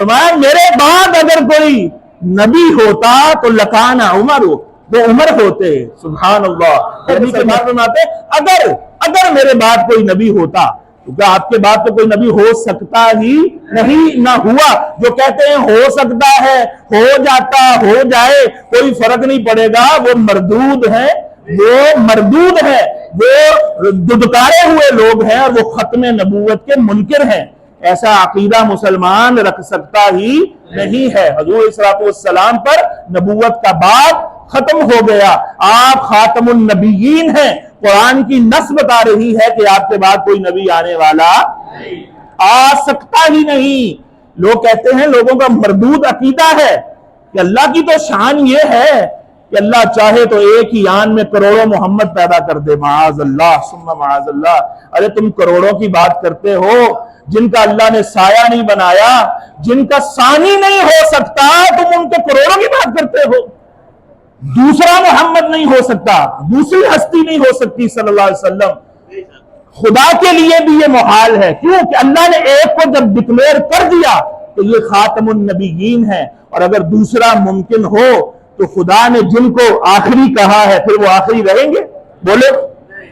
فرمایا میرے بعد اگر کوئی نبی ہوتا تو لکانا عمر ہو، وہ عمر ہوتے. سبحان اللہ. نبی کے بعد فرماتے اگر میرے بعد کوئی نبی ہوتا، کیونکہ آپ کے بعد تو کوئی نبی ہو سکتا ہی نہیں، نہ ہوا. جو کہتے ہیں ہو سکتا ہے، ہو جاتا، ہو جائے، کوئی فرق نہیں پڑے گا، وہ مردود ہے، وہ ددکارے ہوئے لوگ ہیں اور وہ ختم نبوت کے منکر ہیں. ایسا عقیدہ مسلمان رکھ سکتا ہی نہیں ہے. حضور صلی اللہ علیہ وسلم پر نبوت کا باب ختم ہو گیا. آپ خاتم النبیین ہیں. قرآن کی نص بتا رہی ہے کہ آپ کے بعد کوئی نبی آنے والا آ سکتا ہی نہیں. لوگ کہتے ہیں، لوگوں کا مردود عقیدہ ہے کہ اللہ کی تو شان یہ ہے کہ اللہ چاہے تو ایک ہی آن میں کروڑوں محمد پیدا کر دے. معاذ اللہ ثم معاذ اللہ. ارے تم کروڑوں کی بات کرتے ہو جن کا اللہ نے سایہ نہیں بنایا، جن کا ثانی نہیں ہو سکتا، تم ان کو کروڑوں کی بات کرتے ہو. دوسرا محمد نہیں ہو سکتا، دوسری ہستی نہیں ہو سکتی صلی اللہ علیہ وسلم. خدا کے لیے بھی یہ محال ہے. کیوں کہ اللہ نے ایک کو جب ڈکلیئر کر دیا تو یہ خاتم النبیین ہے، اور اگر دوسرا ممکن ہو تو خدا نے جن کو آخری کہا ہے پھر وہ آخری رہیں گے؟ بولے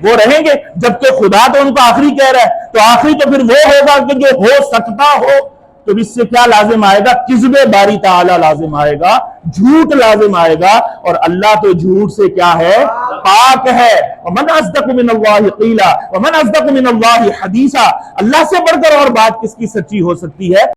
وہ رہیں گے؟ جبکہ خدا تو ان کو آخری کہہ رہا ہے، تو آخری تو پھر وہ ہوگا کہ جو ہو سکتا ہو. تو اس سے کیا لازم آئے گا؟ کذب باری تعالی لازم آئے گا، جھوٹ لازم آئے گا. اور اللہ تو جھوٹ سے کیا ہے؟ پاک ہے. ومن اصدق من اللہ قیلا ومن اصدق من اللہ حدیثا. اللہ سے بڑھ کر اور بات کس کی سچی ہو سکتی ہے؟